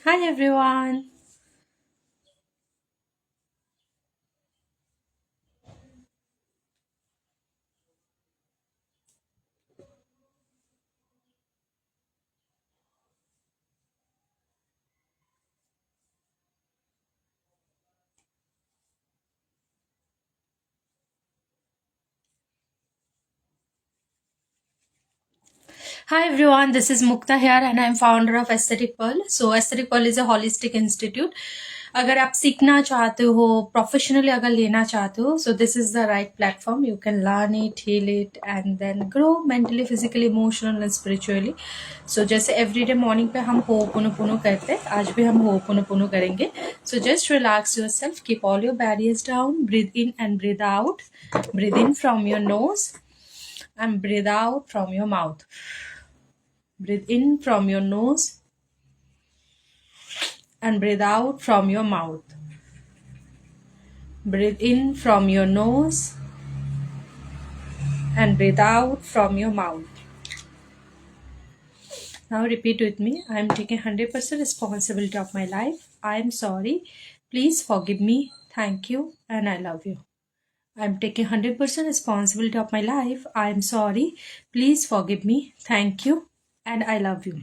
Hi everyone. Hi everyone. This is Mukta here and I'm founder of Aesthetic Pearl. So Aesthetic Pearl is a holistic institute. अगर आप सीखना चाहते हो professionally अगर लेना चाहते हो so this is the right platform you can learn it heal it and then grow mentally physically emotional and spiritually so जैसे एवरीडे मॉर्निंग पे हम होपोनोपोनो करते हैं आज भी हम होपोनोपोनो करेंगे so just relax yourself keep all your barriers down breathe in and breathe out breathe in from your nose and breathe out from your mouth. Breathe in from your nose and breathe out from your mouth. Breathe in from your nose and breathe out from your mouth. Now repeat with me. I am taking 100% responsibility of my life. I am sorry. Please forgive me. Thank you and I love you. I am taking 100% responsibility of my life. I am sorry. Please forgive me. Thank you and I love you.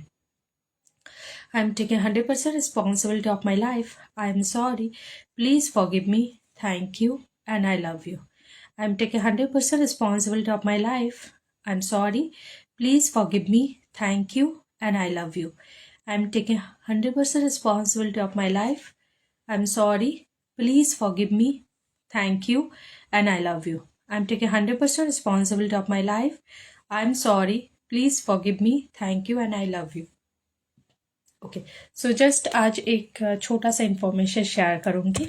I am taking 100% responsibility of my life. I am sorry. Please forgive me. Thank you and I love you. I am taking 100% responsibility of my life. I am sorry. Please forgive me. Thank you and I love you. I am taking 100% responsibility of my life. I am sorry. Please forgive me. Thank you and I love you. I am taking 100% responsibility of my life. I am sorry. Please forgive me. Thank you and I love you. Okay so just आज एक छोटा सा information share करूंगी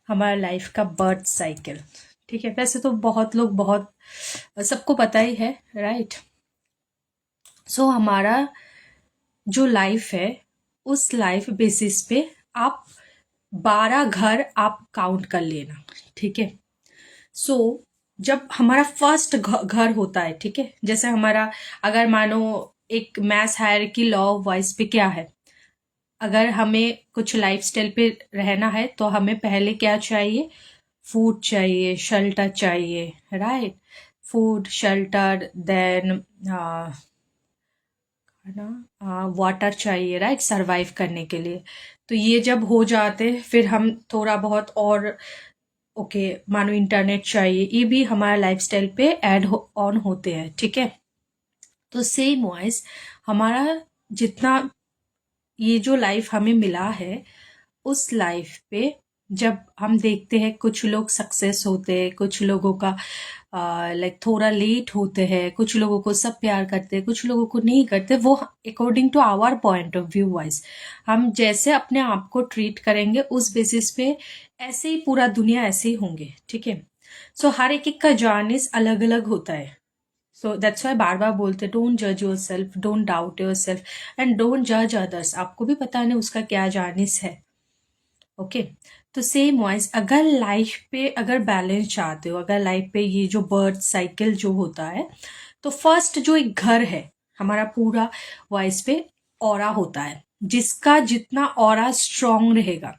हमारा life का birth cycle ठीक है वैसे तो बहुत लोग बहुत सबको पता ही है राइट सो हमारा जो लाइफ है उस लाइफ बेसिस पे आप 12 घर आप काउंट कर लेना ठीक है सो जब हमारा फर्स्ट घर होता है ठीक है जैसे हमारा अगर मानो एक maths hierarchy law of wise पे क्या है अगर हमें कुछ लाइफस्टाइल पे रहना है तो हमें पहले क्या चाहिए फूड चाहिए शेल्टर चाहिए right food shelter then water चाहिए राइट सरवाइव करने के लिए तो ये जब हो जाते फिर हम थोड़ा बहुत और ओके मानो इंटरनेट चाहिए ये भी हमारा लाइफस्टाइल पे ऐड ऑन होते हैं ठीक है तो सेम वाइज हमारा जितना ये जो लाइफ हमें मिला है उस लाइफ पे जब हम देखते हैं कुछ लोग सक्सेस होते हैं कुछ लोगों का लाइक थोड़ा लेट होते हैं कुछ लोगों को सब प्यार करते हैं कुछ लोगों को नहीं करते वो according to our point of view wise हम जैसे अपने आप को ट्रीट करेंगे उस बेसिस पे ऐसे ही पूरा दुनिया ऐसे ही होंगे ठीक है सो हर एक का जर्नीज अलग अलग होता है सो दैट्स वाई बार बार बोलते डोंट जज your self don't doubt your self and don't जज अदर्स आपको भी पता नहीं उसका क्या जर्नीस है ओके तो सेम वाइज अगर लाइफ पे अगर बैलेंस चाहते हो अगर लाइफ पे ये जो बर्थ साइकिल जो होता है तो फर्स्ट जो एक घर है हमारा पूरा वाइज पे ऑरा होता है जिसका जितना ऑरा स्ट्रांग रहेगा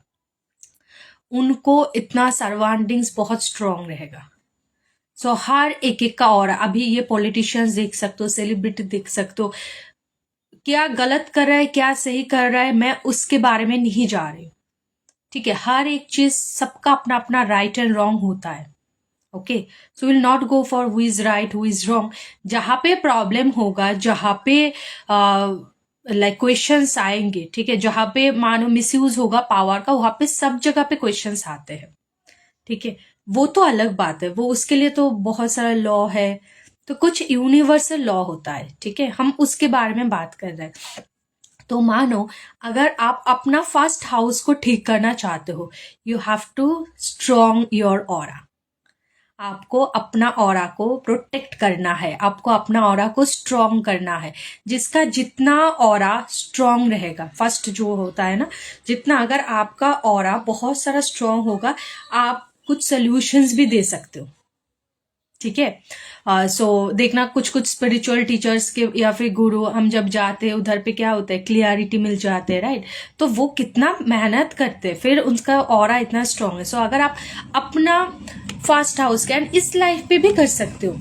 उनको इतना सर्वाउंडिंग्स बहुत स्ट्रांग रहेगा सो हर एक का ऑरा अभी ये पॉलिटिशियंस देख सकते हो सेलिब्रिटी देख सकते हो क्या गलत कर रहा है क्या सही कर रहा है मैं उसके बारे में नहीं जा रही ठीक है हर एक चीज सबका अपना अपना राइट एंड रॉन्ग होता है okay so will not go for who is right who is wrong जहां पे प्रॉब्लम होगा जहां पे लाइक क्वेश्चंस आएंगे ठीक है जहां पे मानो मिसयूज होगा पावर का वहां पे सब जगह पे क्वेश्चंस आते हैं ठीक है वो तो अलग बात है वो उसके लिए तो बहुत सारा लॉ है तो कुछ यूनिवर्सल लॉ होता है ठीक है हम उसके बारे में बात कर रहे हैं तो मानो अगर आप अपना फर्स्ट हाउस को ठीक करना चाहते हो you have to strong your aura आपको अपना ऑरा को प्रोटेक्ट करना है आपको अपना ऑरा को स्ट्रॉन्ग करना है जिसका जितना ऑरा स्ट्रॉन्ग रहेगा फर्स्ट जो होता है ना जितना अगर आपका ऑरा बहुत सारा स्ट्रॉन्ग होगा आप कुछ सोल्यूशंस भी दे सकते हो ठीक है। सो देखना कुछ कुछ स्पिरिचुअल टीचर्स के या फिर गुरु हम जब जाते हैं उधर पे क्या होता है, क्लियरिटी मिल जाते हैं, राइट। तो वो कितना मेहनत करते हैं, फिर उनका ऑरा इतना स्ट्रांग है। सो अगर आप अपना फर्स्ट हाउस का एंड इस लाइफ पे भी कर सकते हो,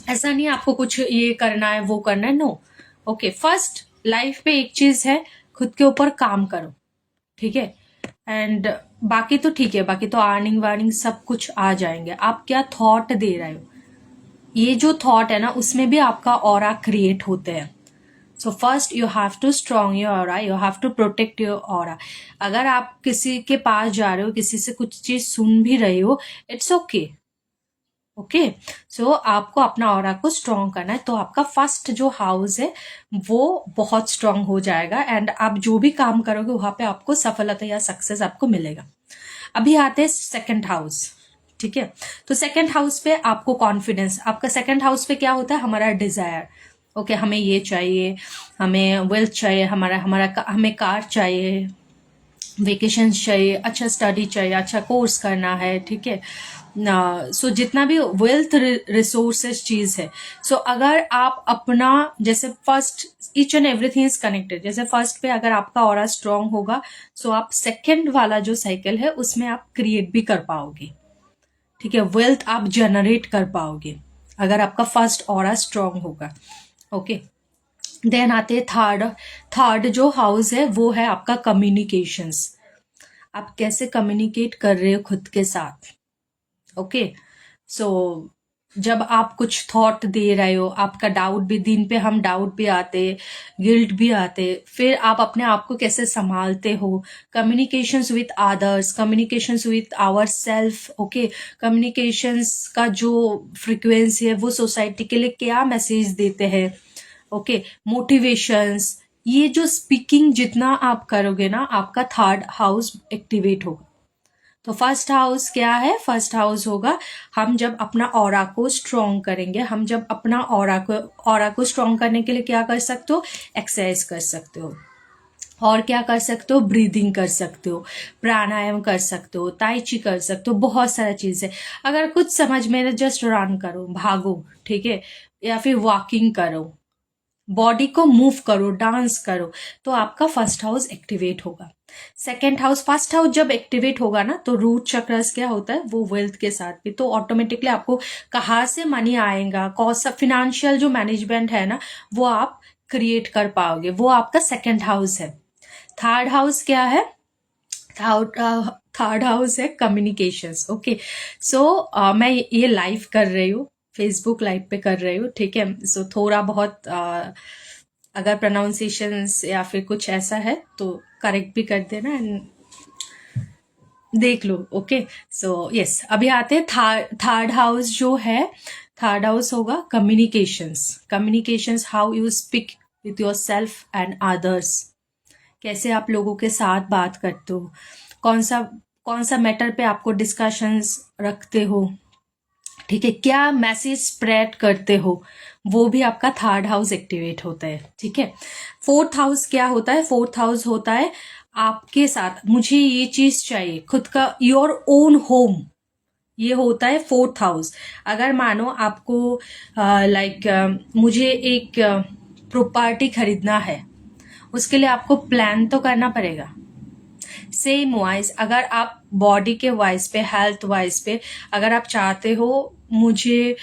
ऐसा नहीं आपको कुछ ये करना है वो करना है, नो। ओके, फर्स्ट लाइफ पे एक चीज है, खुद के ऊपर काम करो, ठीक है। एंड बाकी तो ठीक है, बाकी तो अर्निंग वार्निंग सब कुछ आ जाएंगे। आप क्या थॉट दे रहे हो, ये जो थॉट है ना उसमें भी आपका ऑरा क्रिएट होते हैं। So first you have to strong your aura, you have to protect your aura. अगर आप किसी के पास जा रहे हो, किसी से कुछ चीज सुन भी रहे हो, इट्स ओके, ओके। सो आपको अपना ऑरा को स्ट्रॉन्ग करना है, तो आपका फर्स्ट जो हाउस है वो बहुत स्ट्रॉन्ग हो जाएगा एंड आप जो भी काम करोगे वहां पे आपको सफलता या सक्सेस आपको मिलेगा। अभी आते हैं सेकंड हाउस, ठीक है। तो सेकंड हाउस पे आपको कॉन्फिडेंस, आपका सेकंड हाउस पे क्या होता है, हमारा डिजायर। ओके, हमें ये चाहिए, हमें वेल्थ चाहिए, हमें कार चाहिए, वेकेशन चाहिए, अच्छा स्टडी चाहिए, अच्छा कोर्स करना है, ठीक है ना। सो जितना भी वेल्थ रिसोर्सेस चीज है, सो अगर आप अपना जैसे first, each and everything is connected. जैसे फर्स्ट पे अगर आपका ऑरा स्ट्रांग होगा, सो आप सेकंड वाला जो साइकिल है उसमें आप क्रिएट भी कर पाओगे, ठीक है। वेल्थ आप जनरेट कर पाओगे अगर आपका फर्स्ट ऑरा स्ट्रांग होगा, ओके। देन आते हैं थर्ड। थर्ड जो हाउस है वो है आपका कम्युनिकेशंस। आप कैसे कम्युनिकेट कर रहे हो खुद के साथ, ओके। सो जब आप कुछ थॉट दे रहे हो, आपका डाउट भी, दिन पे हम डाउट भी आते, गिल्ट भी आते, फिर आप अपने आप को कैसे संभालते हो, communications with others, communications with our self, okay. Communications का जो फ्रिक्वेंसी है वो सोसाइटी के लिए क्या मैसेज देते हैं, ओके। मोटिवेशंस, ये जो स्पीकिंग जितना आप करोगे ना, आपका थर्ड हाउस एक्टिवेट होगा। तो फर्स्ट हाउस क्या है, फर्स्ट हाउस होगा हम जब अपना ऑरा को स्ट्रॉन्ग करेंगे, हम जब अपना ऑरा को स्ट्रॉन्ग करने के लिए क्या कर सकते हो, एक्सरसाइज कर सकते हो, और क्या कर सकते हो, ब्रीदिंग कर सकते हो, प्राणायाम कर सकते हो, ताई ची कर सकते हो, बहुत सारा चीज है। अगर कुछ समझ में ना, जस्ट रन करो, भागो, ठीक है, या फिर वॉकिंग करो, बॉडी को मूव करो, डांस करो, तो आपका फर्स्ट हाउस एक्टिवेट होगा। सेकेंड हाउस, फर्स्ट हाउस जब एक्टिवेट होगा ना, तो रूट चक्रस क्या होता है, वो वेल्थ के साथ भी, तो ऑटोमेटिकली आपको कहाँ से मनी आएगा, कौन सा फिनेंशियल जो मैनेजमेंट है ना, वो आप क्रिएट कर पाओगे, वो आपका सेकेंड हाउस है। थर्ड हाउस क्या है, थर्ड हाउस है कम्युनिकेशंस, ओके। सो मैं ये लाइव कर रही हूँ, फेसबुक लाइव पे कर रही हूँ, ठीक है। सो थोड़ा बहुत अगर प्रोनाउंसिएशंस या फिर कुछ ऐसा है तो करेक्ट भी कर देना एंड देख लो, ओके। सो यस, अभी आते हैं थर्ड हाउस जो है, थर्ड हाउस होगा communications. Communications, how you speak with your self and others, कैसे आप लोगों के साथ बात करते हो, कौन सा मैटर पे आपको डिस्कशंस रखते हो, ठीक है, क्या मैसेज स्प्रेड करते हो, वो भी आपका थर्ड हाउस एक्टिवेट होता है, ठीक है। फोर्थ हाउस क्या होता है, फोर्थ हाउस होता है आपके साथ, मुझे ये चीज चाहिए, खुद का योर ओन होम, ये होता है फोर्थ हाउस। अगर मानो आपको लाइक मुझे एक प्रॉपर्टी खरीदना है, उसके लिए आपको प्लान तो करना पड़ेगा। सेम वाइज अगर आप बॉडी के वाइज पे, हेल्थ वाइज पे अगर आप चाहते हो मुझे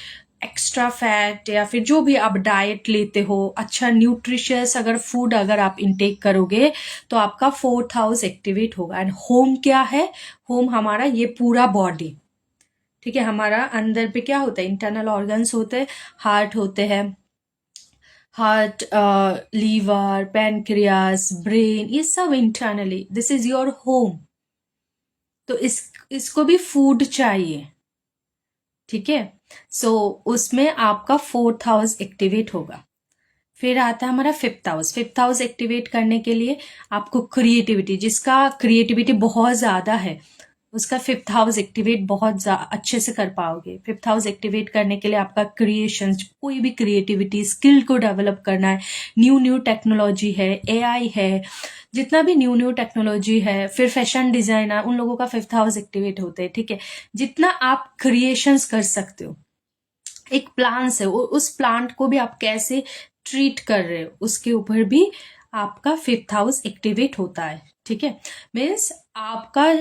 एक्स्ट्रा फैट या फिर जो भी आप डाइट लेते हो, अच्छा न्यूट्रिशियस अगर फूड अगर आप इंटेक करोगे, तो आपका फोर्थ हाउस एक्टिवेट होगा। एंड होम क्या है, होम हमारा ये पूरा बॉडी, ठीक है। हमारा अंदर पे क्या होता है, इंटरनल ऑर्गन्स होते हैं, हार्ट होते हैं, हार्ट, लीवर, पैनक्रियास, ब्रेन, ये सब internally, this is your home. तो इसको भी फूड चाहिए, ठीक है। सो उसमें आपका फोर्थ हाउस एक्टिवेट होगा। फिर आता है हमारा fifth house. Fifth house activate करने के लिए आपको क्रिएटिविटी, जिसका क्रिएटिविटी बहुत ज्यादा है, उसका फिफ्थ हाउस एक्टिवेट बहुत अच्छे से कर पाओगे। फिफ्थ हाउस एक्टिवेट करने के लिए आपका क्रिएशन, कोई भी क्रिएटिविटी स्किल को डेवलप करना है, न्यू न्यू टेक्नोलॉजी है, एआई है, जितना भी न्यू न्यू टेक्नोलॉजी है, फिर फैशन डिजाइनर, उन लोगों का फिफ्थ हाउस एक्टिवेट होते हैं, ठीक है। जितना आप क्रिएशंस कर सकते हो, एक प्लांट्स है, उस प्लांट को भी आप कैसे ट्रीट कर रहे हो उसके ऊपर भी आपका 5th हाउस एक्टिवेट होता है। ठीक है, मीन्स आपका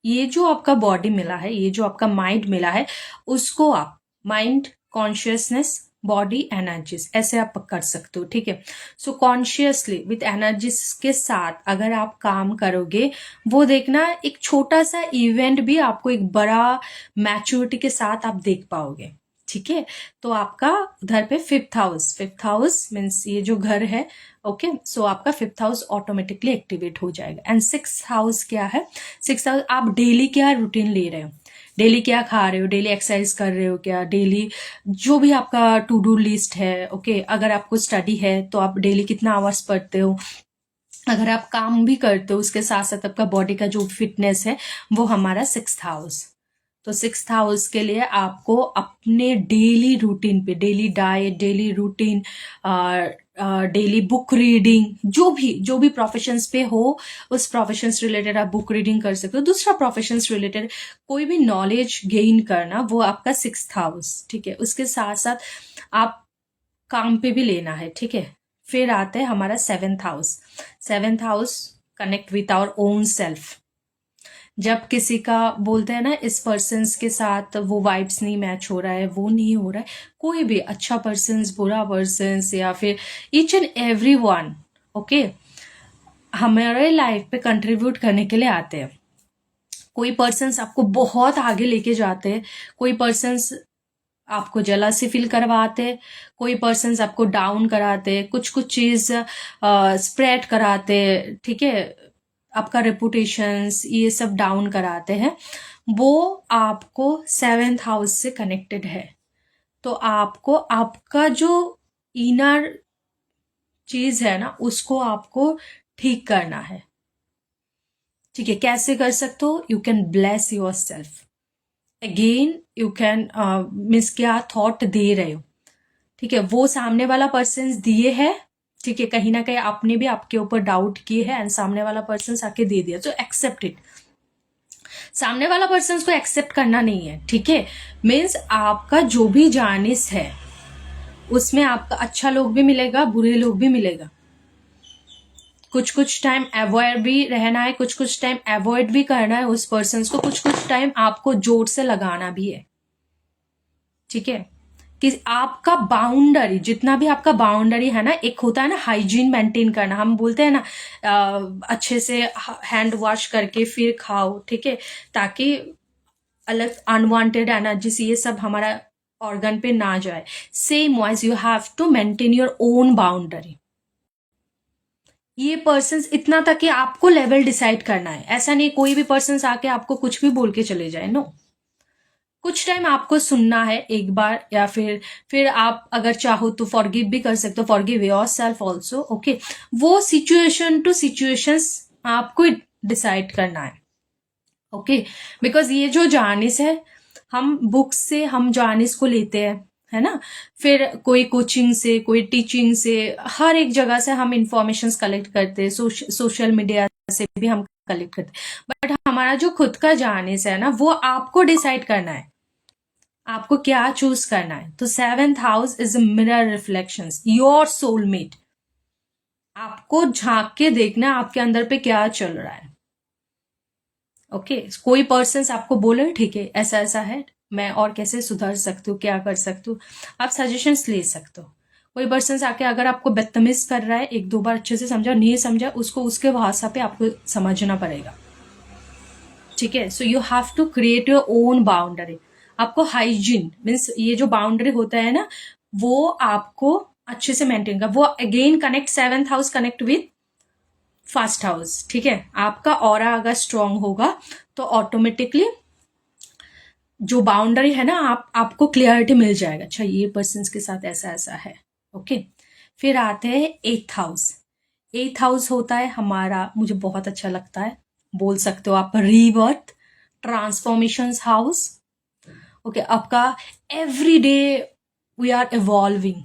ये जो आपका बॉडी मिला है, ये जो आपका माइंड मिला है, उसको आप माइंड, कॉन्शियसनेस, बॉडी, एनर्जीज ऐसे आप कर सकते हो। ठीक है, सो कॉन्शियसली विथ एनर्जीज के साथ अगर आप काम करोगे, वो देखना एक छोटा सा इवेंट भी आपको एक बड़ा मैच्योरिटी के साथ आप देख पाओगे। ठीक है, तो आपका उधर पे 5th हाउस मीन्स ये जो घर है, ओके, सो आपका 5th हाउस ऑटोमेटिकली एक्टिवेट हो जाएगा। एंड 6th हाउस क्या है? 6th हाउस आप डेली क्या रूटीन ले रहे हो, डेली क्या खा रहे हो, डेली एक्सरसाइज कर रहे हो क्या, डेली जो भी आपका टू डू लिस्ट है, ओके, अगर आपको स्टडी है तो आप डेली कितना आवर्स पढ़ते हो, अगर आप काम भी करते हो उसके साथ साथ आपका बॉडी का जो फिटनेस है वो हमारा 6th हाउस। तो 6th हाउस के लिए आपको अपने डेली रूटीन पे, daily diet, daily routine, daily book reading, जो भी प्रोफेशंस पे हो उस प्रोफेशंस रिलेटेड आप बुक रीडिंग कर सकते हो। दूसरा प्रोफेशंस रिलेटेड कोई भी नॉलेज गेन करना, वो आपका 6th हाउस। ठीक है, उसके साथ साथ आप काम पे भी लेना है। ठीक है, फिर आता है हमारा 7th house. 7th house connect with our own self. जब किसी का बोलते हैं ना इस पर्सन के साथ वो वाइब्स नहीं मैच हो रहा है, वो नहीं हो रहा है, कोई भी अच्छा पर्सन, बुरा पर्सन, या फिर each and every one, okay, हमारे लाइफ पे कंट्रीब्यूट करने के लिए आते हैं। कोई पर्सन आपको बहुत आगे लेके जाते हैं, कोई पर्सन आपको जलसी फील करवाते, कोई पर्सन आपको डाउन कराते, कुछ कुछ चीज स्प्रेड कराते। ठीक है, आपका रेपुटेशंस ये सब डाउन कराते हैं, वो आपको 7th हाउस से कनेक्टेड है। तो आपको आपका जो इनर चीज है ना, उसको आपको ठीक करना है। ठीक है, कैसे कर सकते हो? You can bless your self again, you can means क्या थॉट दे रहे हो। ठीक है, वो सामने वाला पर्सन दिए है, ठीक है, कहीं ना कहीं आपने भी आपके ऊपर डाउट किए है एंड सामने वाला पर्सन आके दे दिया, तो एक्सेप्ट इट। सामने वाला पर्सन को एक्सेप्ट करना नहीं है। ठीक है, मीन्स आपका जो भी जानिस है उसमें आपका अच्छा लोग भी मिलेगा, बुरे लोग भी मिलेगा। कुछ कुछ टाइम अवॉइड भी रहना है, कुछ कुछ टाइम अवॉइड भी करना है उस पर्सन को, कुछ कुछ टाइम आपको जोर से लगाना भी है। ठीक है, कि आपका बाउंडरी, जितना भी आपका बाउंडरी है ना, एक होता है ना हाइजीन मेंटेन करना, हम बोलते हैं ना अच्छे से हैंड वॉश करके फिर खाओ। ठीक है, ताकि अलग अनवांटेड एनर्जीज ये सब हमारा ऑर्गन पे ना जाए। Same wise you have to maintain your own boundary. ये पर्सन इतना तक कि आपको लेवल डिसाइड करना है, ऐसा नहीं कोई भी पर्सन आके आपको कुछ भी बोल के चले जाए, नो। कुछ टाइम आपको सुनना है एक बार, या फिर आप अगर चाहो तो फॉरगिव भी कर सकते हो, forgive your self also, okay. वो सिचुएशन टू सिचुएशंस आपको डिसाइड करना है, ओके। बिकॉज ये जो जानिस है, हम बुक्स से हम जानिस को लेते हैं, है ना, फिर कोई कोचिंग से, कोई टीचिंग से, हर एक जगह से हम इंफॉर्मेशन कलेक्ट करते हैं, सोशल मीडिया से भी हम कलेक्ट करते हैं। बट हमारा जो खुद का जानिस है ना, वो आपको डिसाइड करना है, आपको क्या चूज करना है। तो 7th house is a mirror reflections, your soulmate. आपको झांक के देखना आपके अंदर पे क्या चल रहा है, ओके। कोई पर्सन आपको बोले ठीक है ऐसा ऐसा है, मैं और कैसे सुधर सकती हूँ, क्या कर सकती हूँ, आप सजेशंस ले सकते हो। कोई पर्सन आके अगर आपको बदतमीज कर रहा है, एक दो बार अच्छे से समझा, नहीं समझा, उसको उसके भाषा पे आपको समझना पड़ेगा। ठीक है, so you have to create your own boundary. आपको हाइजीन मीन्स ये जो बाउंड्री होता है ना, वो आपको अच्छे से मेंटेन कर, वो again connect 7th house connect with 1st house. ठीक है, आपका ऑरा अगर स्ट्रांग होगा तो ऑटोमेटिकली जो बाउंड्री है ना, आपको क्लियरिटी मिल जाएगा, अच्छा ये पर्सन के साथ ऐसा ऐसा है, ओके। फिर आते हैं 8th हाउस। 8th हाउस होता है हमारा, मुझे बहुत अच्छा लगता है, बोल सकते हो आप रीबर्थ, ट्रांसफॉर्मेशन हाउस, ओके। आपका every day we are evolving,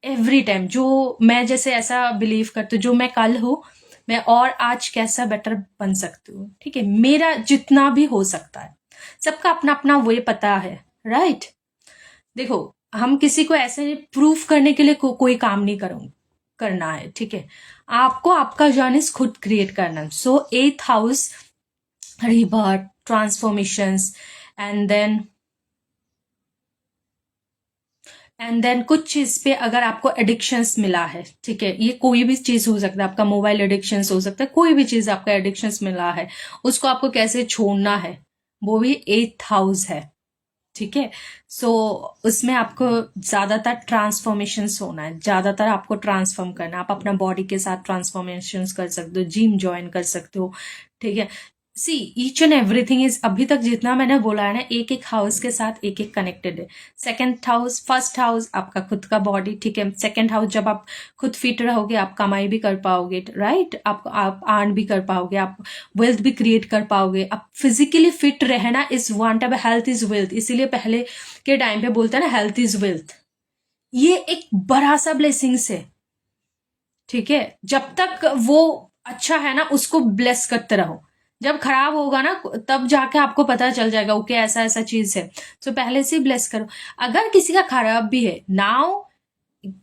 every time, जो मैं जैसे ऐसा बिलीव करती हूँ, जो मैं कल हूँ, मैं और आज कैसा बेटर बन सकती हूँ। ठीक है, मेरा जितना भी हो सकता है, सबका अपना अपना वे पता है, राइट। देखो, हम किसी को ऐसे प्रूफ करने के लिए कोई काम नहीं करना है, ठीक है। आपको आपका जर्नीस खुद क्रिएट करना है। सो 8th house, rebirth, transformations, and then कुछ चीज पे अगर आपको एडिक्शंस मिला है, ठीक है, ये कोई भी चीज हो सकता है, आपका मोबाइल एडिक्शंस हो सकता है, कोई भी चीज आपका एडिक्शंस मिला है, उसको आपको कैसे छोड़ना है, वो भी 8th हाउस है, ठीक है। सो उसमें आपको ज्यादातर ट्रांसफॉर्मेशंस होना है, ज्यादातर आपको ट्रांसफॉर्म करना है। आप अपना बॉडी के साथ ट्रांसफॉर्मेशंस कर सकते हो, जिम ज्वाइन कर सकते हो, ठीक है। See each and everything is, अभी तक जितना मैंने बोला है ना, एक एक हाउस के साथ एक एक कनेक्टेड है। सेकेंड हाउस, फर्स्ट हाउस आपका खुद का बॉडी, ठीक है। सेकेंड हाउस, जब आप खुद फिट रहोगे आप कमाई भी कर पाओगे, राइट, आप अर्न भी कर पाओगे, आप वेल्थ भी क्रिएट कर पाओगे। अब फिजिकली फिट रहना is one type, health is wealth, इसीलिए पहले के टाइम पे बोलते हैं ना, हेल्थ इज वेल्थ। ये एक बड़ा सा ब्लेसिंग्स है, ठीक है। जब तक वो अच्छा है ना, उसको ब्लेस करते रहो। जब खराब होगा ना, तब जाके आपको पता चल जाएगा ओके ऐसा ऐसा चीज है। तो पहले से ब्लेस करो। अगर किसी का खराब भी है, now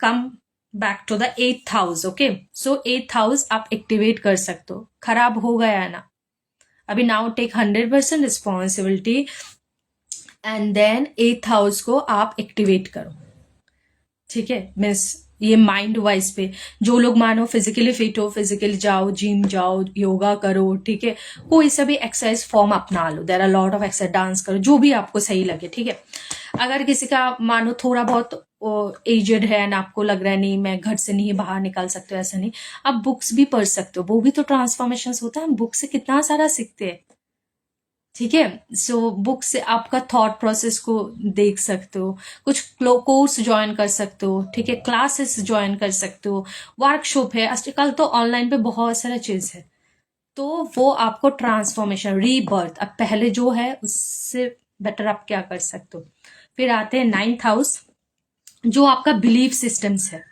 come back to the 8th house, okay. So 8th house आप एक्टिवेट कर सकते हो। खराब हो गया है ना, अभी now take 100% responsibility, and then 8th house को आप एक्टिवेट करो, ठीक है। मीन्स ये माइंड वाइज पे, जो लोग मानो फिजिकली फिट हो, फिजिकली जाओ, जिम जाओ, योगा करो, ठीक है। कोई सा भी एक्सरसाइज फॉर्म अपना लो, there are lot of exercise, dance करो, जो भी आपको सही लगे, ठीक है। अगर किसी का मानो थोड़ा बहुत एजेड है एंड आपको लग रहा है नहीं मैं घर से नहीं बाहर निकल सकते हो, ऐसा नहीं, आप बुक्स भी पढ़ सकते हो, वो भी तो ट्रांसफॉर्मेशन होता है। हम बुक से कितना सारा सीखते हैं, ठीक है। सो बुक से आपका थॉट प्रोसेस को देख सकते हो, कुछ कोर्स ज्वाइन कर सकते हो, ठीक है, क्लासेस ज्वाइन कर सकते हो, वर्कशॉप है, आजकल तो ऑनलाइन पे बहुत सारा चीज है। तो वो आपको ट्रांसफॉर्मेशन, रीबर्थ, अब पहले जो है उससे बेटर आप क्या कर सकते हो। फिर आते हैं 9th हाउस, जो आपका बिलीफ सिस्टम्स है,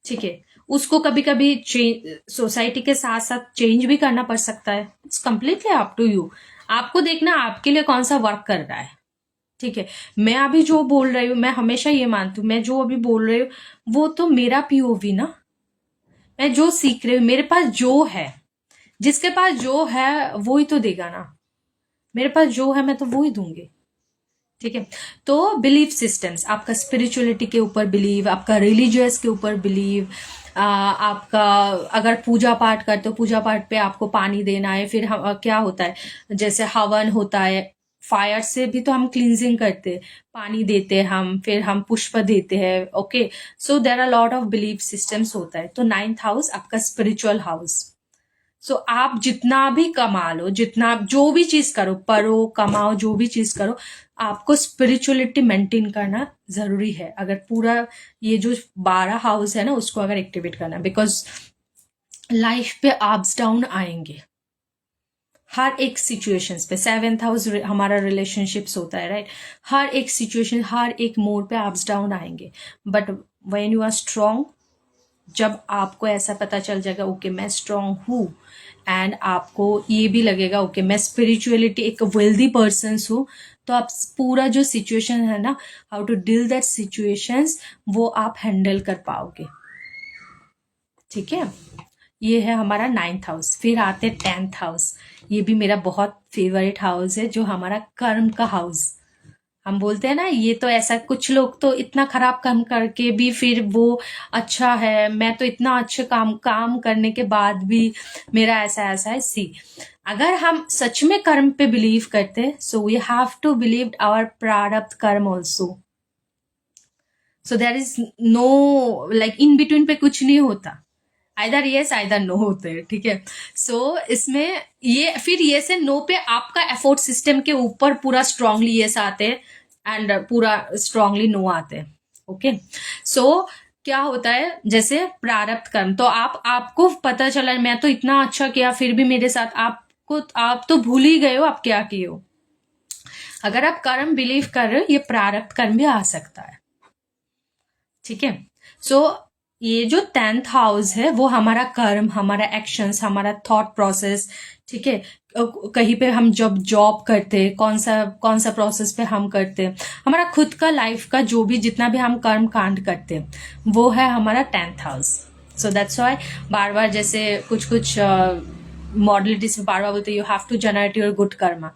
ठीक है। उसको कभी कभी सोसाइटी के साथ साथ चेंज भी करना पड़ सकता है। It's completely up to you, आपको देखना आपके लिए कौन सा वर्क कर रहा है, ठीक है। मैं अभी जो बोल रही हूँ, मैं हमेशा ये मानती हूँ, मैं जो अभी बोल रही हूँ वो तो मेरा पीओवी ना, मैं जो सीख रही हूँ, मेरे पास जो है, जिसके पास जो है वो ही तो देगा ना। मेरे पास जो है मैं तो वो ही दूंगी, ठीक है। तो बिलीफ सिस्टम्स, आपका स्पिरिचुअलिटी के ऊपर बिलीव, आपका रिलीजियस के ऊपर बिलीव, आपका अगर पूजा पाठ करते हो, पूजा पाठ पे आपको पानी देना है, फिर क्या होता है, जैसे हवन होता है, फायर से भी तो हम क्लींजिंग करते हैं, पानी देते हैं हम, फिर हम पुष्प देते हैं, okay. So there are lot of belief systems होता है। तो 9th हाउस आपका स्पिरिचुअल हाउस। सो आप जितना भी कमा लो, जितना जो भी चीज करो, पढ़ो, कमाओ, जो भी चीज करो, आपको स्पिरिचुअलिटी मेंटेन करना जरूरी है। अगर पूरा ये जो 12 हाउस है ना, उसको अगर एक्टिवेट करना, बिकॉज लाइफ पे अप्स डाउन आएंगे हर एक सिचुएशंस पे। 7th हाउस हमारा रिलेशनशिप्स होता है, राइट। हर एक सिचुएशन, हर एक मोड पे अप्स डाउन आएंगे, but when you are strong, जब आपको ऐसा पता चल जाएगा ओके मैं स्ट्रांग हूँ, एंड आपको ये भी लगेगा ओके मैं स्पिरिचुअलिटी एक वेल्दी पर्सन हूँ, तो आप पूरा जो सिचुएशन है ना, how to deal that situations, वो आप हैंडल कर पाओगे, ठीक है। ये है हमारा 9th हाउस। फिर आते 10th हाउस, ये भी मेरा बहुत फेवरेट हाउस है, जो हमारा कर्म का हाउस। हम बोलते हैं ना, ये तो ऐसा, कुछ लोग तो इतना खराब काम करके भी फिर वो अच्छा है, मैं तो इतना अच्छे काम काम करने के बाद भी मेरा ऐसा ऐसा है। सी, अगर हम सच में कर्म पे बिलीव करते हैं, so we have to believe our prarabdha karma also. So there is no like in between पे कुछ नहीं होता, आइदर यस आइदर नो होते हैं, ठीक है। सो इसमें ये फिर ये से नो पे आपका एफोर्ट सिस्टम के ऊपर पूरा स्ट्रांगली यस आते हैं एंड पूरा स्ट्रांगली नो आते हैं, ओके। सो क्या होता है, जैसे प्रारब्ध कर्म, तो आपको पता चला मैं तो इतना अच्छा किया फिर भी मेरे साथ, आप तो भूल ही गए हो आप क्या किए हो। अगर आप कर्म बिलीव कर रहे हो, ये प्रारब्ध कर्म भी आ सकता है, ठीक है। सो ये जो 10th हाउस है वो हमारा कर्म, हमारा एक्शंस, हमारा थॉट प्रोसेस, ठीक है। कहीं पे हम जब जॉब करते हैं, कौन सा प्रोसेस पे हम करते हैं, हमारा खुद का लाइफ का जो भी जितना भी हम कर्म कांड करते हैं वो है हमारा 10th house. So that's why बार बार जैसे कुछ मॉडलिटीज में बार बार बोलते you have to generate your good karma.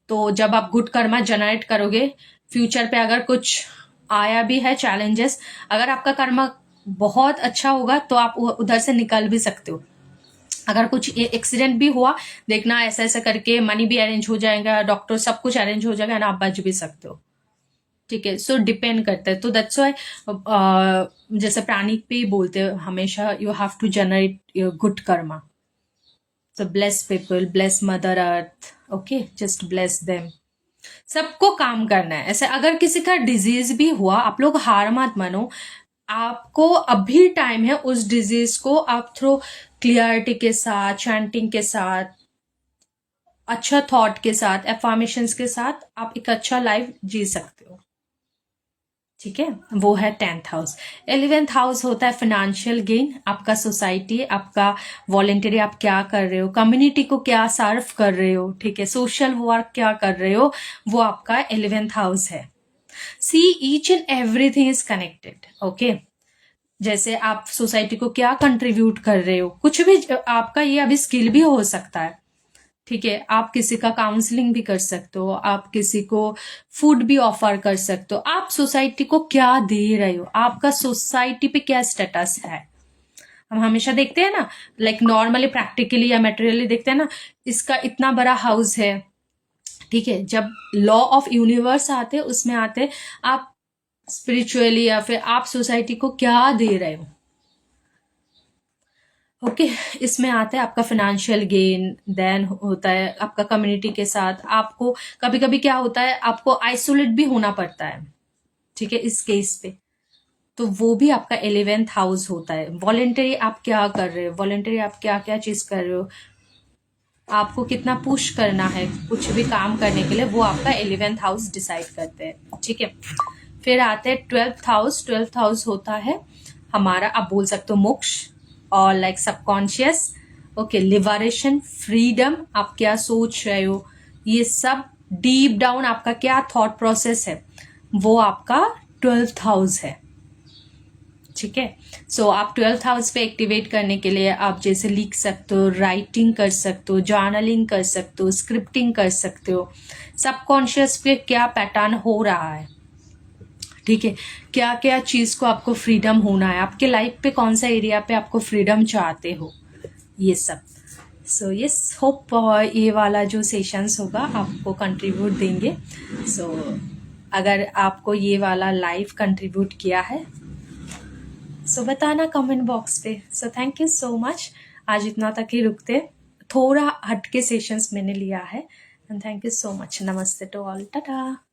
तो जब आप गुड कर्मा जनरेट करोगे, फ्यूचर पे अगर कुछ आया भी है चैलेंजेस, अगर आपका कर्मा बहुत अच्छा होगा तो आप उधर से निकल भी सकते हो। अगर कुछ एक्सीडेंट भी हुआ, देखना ऐसा ऐसा करके मनी भी अरेंज हो जाएगा, डॉक्टर सब कुछ अरेंज हो जाएगा ना, आप बच भी सकते हो। ठीक है, सो डिपेंड करता है। तो दैट्स वाई जैसे प्राणिक पे ही बोलते हैं हमेशा, you have to generate your good karma. So bless people, bless Mother Earth, okay, just bless them। सबको काम करना है ऐसे। अगर किसी का डिजीज भी हुआ, आप लोग हार मत मानो, आपको अभी टाइम है उस डिजीज को आप थ्रू क्लियरिटी के साथ, चैंटिंग के साथ, अच्छा थॉट के साथ, एफर्मेशंस के साथ आप एक अच्छा लाइफ जी सकते हो। ठीक है, वो है 10th हाउस। 11th हाउस होता है फाइनेंशियल गेन, आपका सोसाइटी, आपका वॉलेंटरी, आप क्या कर रहे हो, कम्युनिटी को क्या सर्व कर रहे हो, ठीक है, सोशल वर्क क्या कर रहे हो, वो आपका 11th हाउस है। See each and everything is connected, okay. जैसे आप सोसाइटी को क्या कंट्रीब्यूट कर रहे हो, कुछ भी आपका ये अभी स्किल भी हो सकता है, ठीक है। आप किसी का काउंसलिंग भी कर सकते हो, आप किसी को फूड भी ऑफर कर सकते हो। आप सोसाइटी को क्या दे रहे हो, आपका सोसाइटी पे क्या स्टेटस है। हम हमेशा देखते हैं ना, लाइक नॉर्मली प्रैक्टिकली या मेटेरियली देखते हैं ना, इसका इतना बड़ा हाउस है, ठीक है। जब लॉ ऑफ यूनिवर्स आते हैं उसमें आते आप स्पिरिचुअली या फिर आप सोसाइटी को क्या दे रहे हो, ओके। इसमें आता है आपका फाइनेंशियल गेन, देन होता है आपका कम्युनिटी के साथ। आपको कभी कभी क्या होता है, आपको आइसोलेट भी होना पड़ता है, ठीक है, इस केस पे। तो वो भी आपका 11th हाउस होता है। वॉलेंटरी आप क्या कर रहे हो, वॉलेंटरी आप क्या क्या चीज कर रहे हो, आपको कितना पुश करना है कुछ भी काम करने के लिए, वो आपका 11th हाउस डिसाइड करते हैं, ठीक है। फिर आते हैं 12th हाउस। 12th हाउस होता है हमारा, आप बोल सकते हो मोक्ष, और like subconscious, okay, liberation, freedom, आप क्या सोच रहे हो, ये सब डीप डाउन आपका क्या थॉट प्रोसेस है, वो आपका 12th हाउस है, ठीक है। सो आप 12th हाउस पे एक्टिवेट करने के लिए आप जैसे लिख सकते हो, राइटिंग कर सकते हो, जर्नलिंग कर सकते हो, स्क्रिप्टिंग कर सकते हो, सबकॉन्शियस पे क्या पैटर्न हो रहा है, ठीक है, क्या क्या चीज को आपको फ्रीडम होना है, आपके लाइफ पे कौन सा एरिया पे आपको फ्रीडम चाहते हो, ये सब। सो यस, होप ये वाला जो सेशंस होगा आपको कंट्रीब्यूट देंगे। सो अगर आपको ये वाला लाइव कंट्रीब्यूट किया है सो बताना कमेंट बॉक्स पे। So thank you so much. आज इतना तक ही रुकते, थोड़ा हटके सेशंस मैंने लिया है, and thank you so much. नमस्ते टू ऑल, टाटा।